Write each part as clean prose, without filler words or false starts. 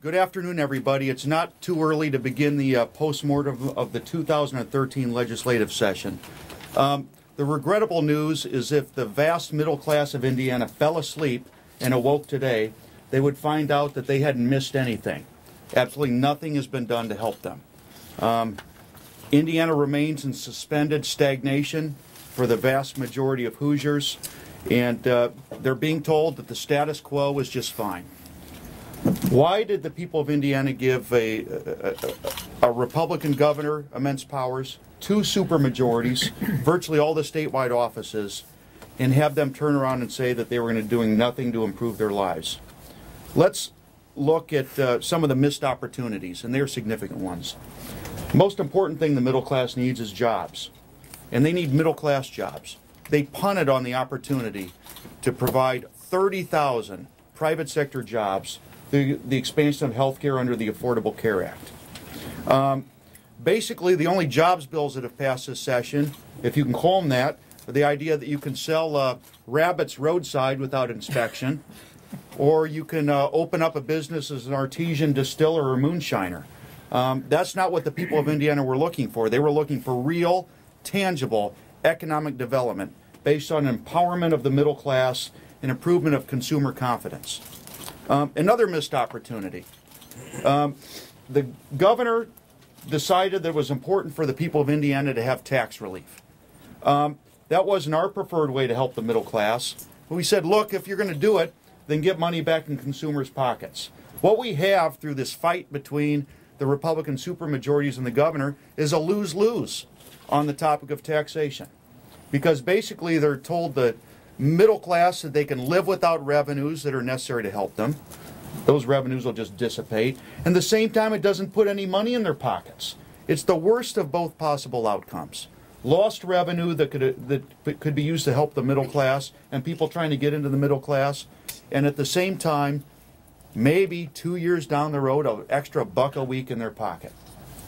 Good afternoon, everybody. It's not too early to begin the postmortem of the 2013 legislative session. The regrettable news is if the vast middle class of Indiana fell asleep and awoke today, they would find out that they hadn't missed anything. Absolutely nothing has been done to help them. Indiana remains in suspended stagnation for the vast majority of Hoosiers, and they're being told that the status quo is just fine. Why did the people of Indiana give a Republican governor immense powers, 2 supermajorities, virtually all the statewide offices, and have them turn around and say that they were going to doing nothing to improve their lives? Let's look at some of the missed opportunities, and they're significant ones. Most important thing the middle class needs is jobs, and they need middle class jobs. They punted on the opportunity to provide 30,000 private sector jobs through the expansion of health care under the Affordable Care Act. Basically, the only jobs bills that have passed this session, if you can call them that, are the idea that you can sell rabbits roadside without inspection, or you can open up a business as an artesian distiller or moonshiner. That's not what the people of Indiana were looking for. They were looking for real, tangible economic development based on empowerment of the middle class and improvement of consumer confidence. Another missed opportunity. The governor decided that it was important for the people of Indiana to have tax relief. That wasn't our preferred way to help the middle class. We said, look, if you're going to do it, then get money back in consumers' pockets. What we have through this fight between the Republican supermajorities and the governor is a lose-lose on the topic of taxation. Because basically they're told the middle class that they can live without revenues that are necessary to help them. Those revenues will just dissipate. And at the same time, it doesn't put any money in their pockets. It's the worst of both possible outcomes. Lost revenue that could be used to help the middle class and people trying to get into the middle class. And at the same time, maybe 2 years down the road, an extra $1 a week in their pocket.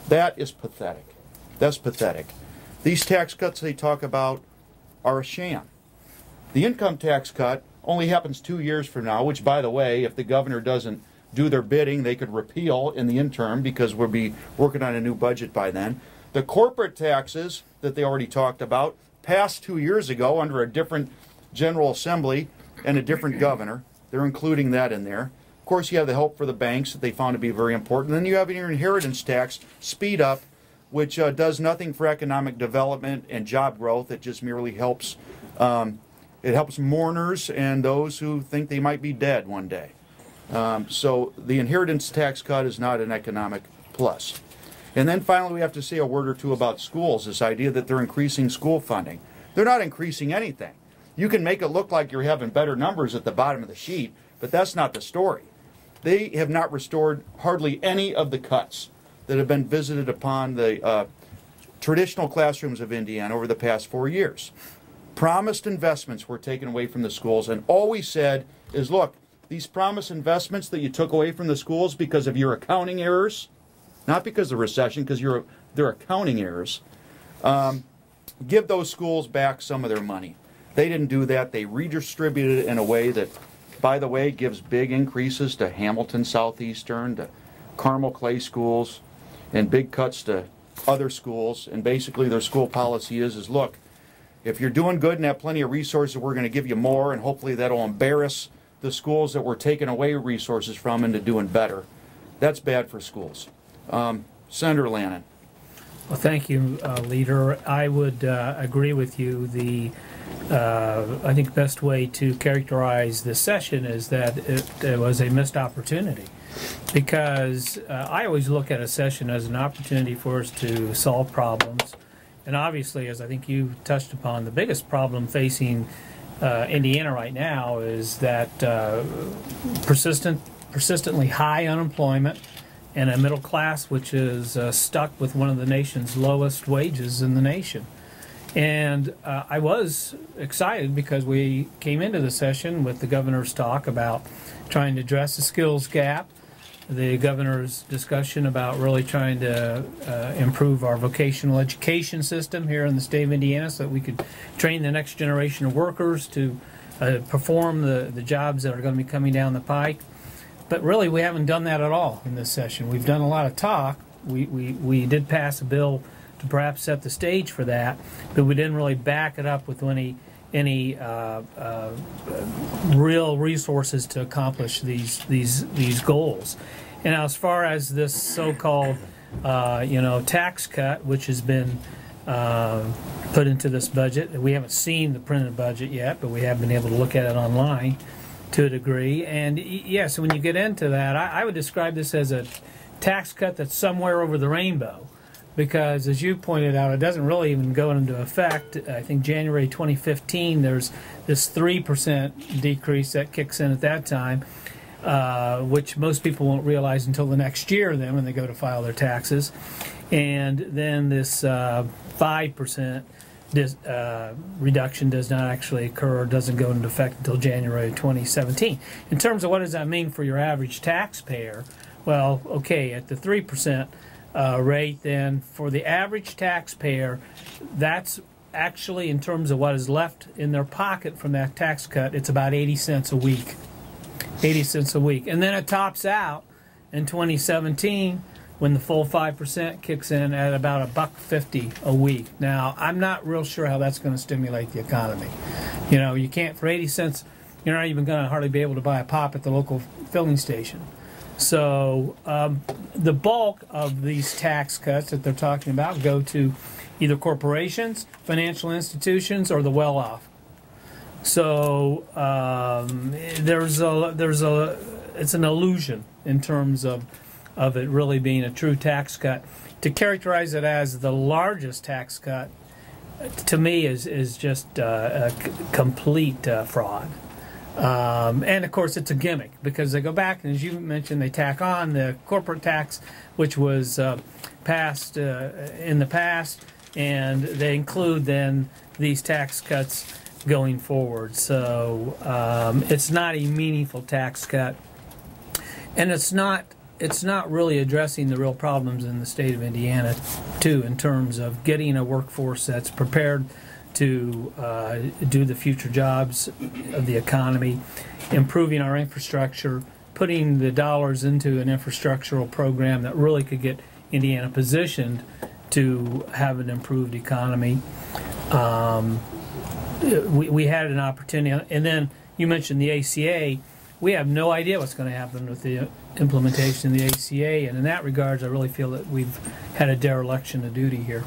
That is pathetic. That's pathetic. These tax cuts they talk about are a sham. The income tax cut only happens 2 years from now, which, by the way, if the governor doesn't do their bidding, they could repeal in the interim because we'll be working on a new budget by then. The corporate taxes that they already talked about passed 2 years ago under a different General Assembly and a different governor. They're including that in there. Of course, you have the help for the banks that they found to be very important. Then you have your inheritance tax, speed up, which does nothing for economic development and job growth. It just merely helps it helps mourners and those who think they might be dead one day. So the inheritance tax cut is not an economic plus. And then finally, we have to say a word or two about schools, this idea that they're increasing school funding. They're not increasing anything. You can make it look like you're having better numbers at the bottom of the sheet, but that's not the story. They have not restored hardly any of the cuts that have been visited upon the traditional classrooms of Indiana over the past 4 years. Promised investments were taken away from the schools, and all we said is, look, these promised investments that you took away from the schools because of your accounting errors, not because of the recession, because they're accounting errors, give those schools back some of their money. They didn't do that. They redistributed it in a way that, by the way, gives big increases to Hamilton Southeastern, to Carmel Clay schools, and big cuts to other schools. And basically their school policy is look, if you're doing good and have plenty of resources, we're going to give you more, and hopefully that'll embarrass the schools that we're taking away resources from into doing better. That's bad for schools. Senator Lanane. Well, thank you, Leader. I would agree with you. I think the best way to characterize this session is that it was a missed opportunity, because I always look at a session as an opportunity for us to solve problems. And obviously, as I think you touched upon, the biggest problem facing Indiana right now is that persistently high unemployment and a middle class which is stuck with one of the nation's lowest wages in the nation. And I was excited because we came into the session with the governor's talk about trying to address the skills gap, the governor's discussion about really trying to improve our vocational education system here in the state of Indiana so that we could train the next generation of workers to perform the jobs that are going to be coming down the pike. But really, we haven't done that at all in this session. We've done a lot of talk. We did pass a bill to perhaps set the stage for that, but we didn't really back it up with any real resources to accomplish these goals. And as far as this so-called tax cut, which has been put into this budget, we haven't seen the printed budget yet, but we have been able to look at it online to a degree. And yes, when you get into that, I would describe this as a tax cut that's somewhere over the rainbow, because as you pointed out, it doesn't really even go into effect. I think January 2015, there's this 3% decrease that kicks in at that time, which most people won't realize until the next year then when they go to file their taxes. And then this 5% reduction does not actually occur, or doesn't go into effect until January 2017. In terms of what does that mean for your average taxpayer, well, okay, at the 3% rate, then for the average taxpayer, that's actually, in terms of what is left in their pocket from that tax cut, it's about 80 cents a week. 80 cents a week. And then it tops out in 2017 when the full 5% kicks in at about $1.50 a week. Now, I'm not real sure how that's going to stimulate the economy. You can't, for 80 cents, you're not even going to hardly be able to buy a pop at the local filling station. So the bulk of these tax cuts that they're talking about go to either corporations, financial institutions, or the well-off. So it's an illusion in terms of it really being a true tax cut. To characterize it as the largest tax cut, to me, is just a complete fraud. And of course, it's a gimmick, because they go back and, as you mentioned, they tack on the corporate tax, which was passed in the past, and they include then these tax cuts going forward. So it's not a meaningful tax cut, and it's not really addressing the real problems in the state of Indiana, too, in terms of getting a workforce that's prepared to do the future jobs of the economy, improving our infrastructure, putting the dollars into an infrastructural program that really could get Indiana positioned to have an improved economy. We had an opportunity, and then you mentioned the ACA. We have no idea what's going to happen with the implementation of the ACA, and in that regard, I really feel that we've had a dereliction of duty here.